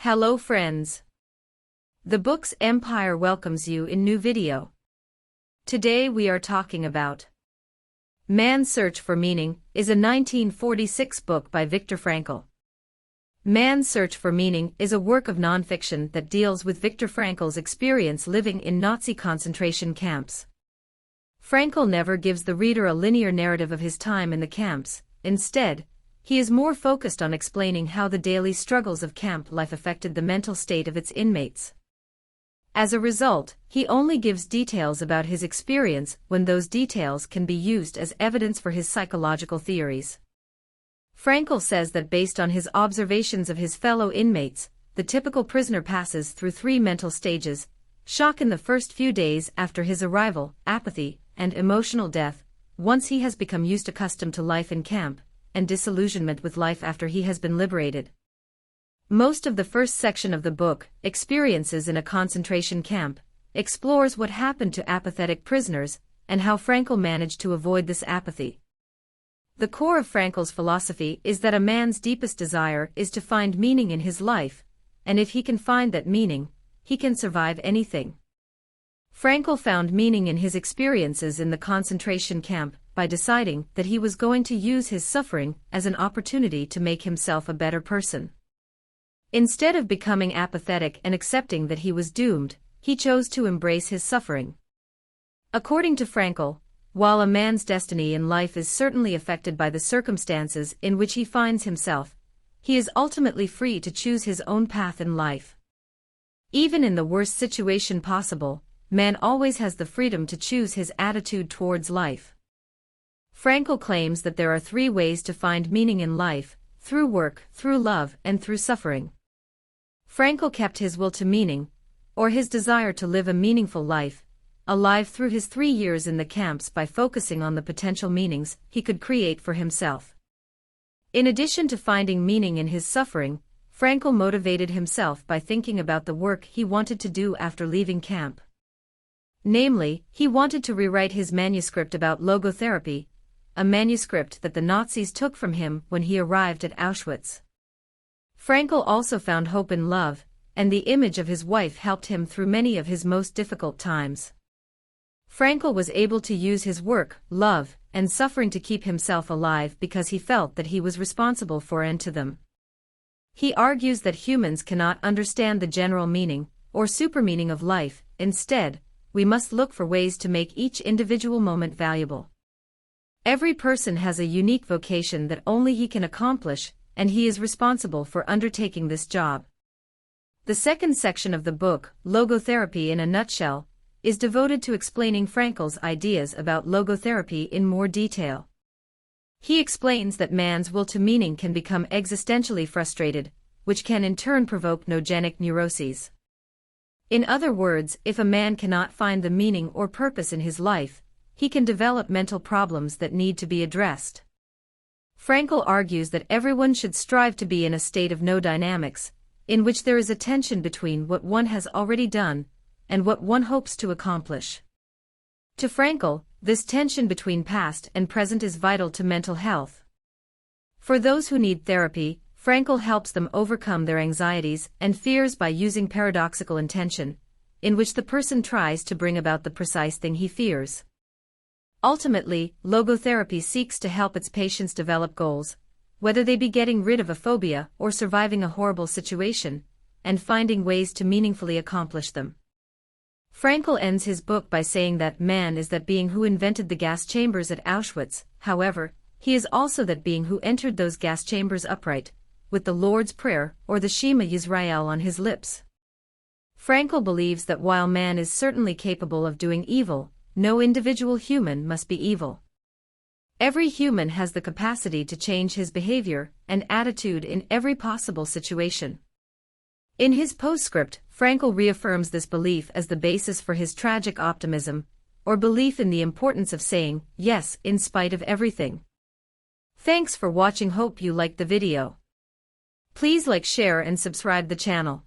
Hello friends. The book's Empire welcomes you in new video. Today we are talking about Man's Search for Meaning is a 1946 book by Viktor Frankl. Man's Search for Meaning is a work of nonfiction that deals with Viktor Frankl's experience living in Nazi concentration camps. Frankl never gives the reader a linear narrative of his time in the camps. Instead, he is more focused on explaining how the daily struggles of camp life affected the mental state of its inmates. As a result, he only gives details about his experience when those details can be used as evidence for his psychological theories. Frankl says that based on his observations of his fellow inmates, the typical prisoner passes through three mental stages: shock in the first few days after his arrival, apathy, and emotional death, once he has become accustomed to life in camp, and disillusionment with life after he has been liberated. Most of the first section of the book, Experiences in a Concentration Camp, explores what happened to apathetic prisoners and how Frankl managed to avoid this apathy. The core of Frankl's philosophy is that a man's deepest desire is to find meaning in his life, and if he can find that meaning, he can survive anything. Frankl found meaning in his experiences in the concentration camp by deciding that he was going to use his suffering as an opportunity to make himself a better person. Instead of becoming apathetic and accepting that he was doomed, he chose to embrace his suffering. According to Frankl, while a man's destiny in life is certainly affected by the circumstances in which he finds himself, he is ultimately free to choose his own path in life. Even in the worst situation possible, man always has the freedom to choose his attitude towards life. Frankl claims that there are three ways to find meaning in life: through work, through love, and through suffering. Frankl kept his will to meaning, or his desire to live a meaningful life, alive through his 3 years in the camps by focusing on the potential meanings he could create for himself. In addition to finding meaning in his suffering, Frankl motivated himself by thinking about the work he wanted to do after leaving camp. Namely, he wanted to rewrite his manuscript about logotherapy, a manuscript that the Nazis took from him when he arrived at Auschwitz. Frankl also found hope in love, and the image of his wife helped him through many of his most difficult times. Frankl was able to use his work, love, and suffering to keep himself alive because he felt that he was responsible for and to them. He argues that humans cannot understand the general meaning, or supermeaning of life. Instead, we must look for ways to make each individual moment valuable. Every person has a unique vocation that only he can accomplish, and he is responsible for undertaking this job. The second section of the book, Logotherapy in a Nutshell, is devoted to explaining Frankl's ideas about logotherapy in more detail. He explains that man's will to meaning can become existentially frustrated, which can in turn provoke nogenic neuroses. In other words, if a man cannot find the meaning or purpose in his life, he can develop mental problems that need to be addressed. Frankl argues that everyone should strive to be in a state of no dynamics, in which there is a tension between what one has already done and what one hopes to accomplish. To Frankl, this tension between past and present is vital to mental health. For those who need therapy, Frankl helps them overcome their anxieties and fears by using paradoxical intention, in which the person tries to bring about the precise thing he fears. Ultimately, logotherapy seeks to help its patients develop goals, whether they be getting rid of a phobia or surviving a horrible situation, and finding ways to meaningfully accomplish them. Frankl ends his book by saying that man is that being who invented the gas chambers at Auschwitz. However, he is also that being who entered those gas chambers upright, with the Lord's Prayer or the Shema Yisrael on his lips. Frankl believes that while man is certainly capable of doing evil, no individual human must be evil. Every human has the capacity to change his behavior and attitude in every possible situation. In his postscript, Frankl reaffirms this belief as the basis for his tragic optimism, or belief in the importance of saying yes in spite of everything. Thanks for watching. Hope you liked the video. Please like, share and subscribe the channel.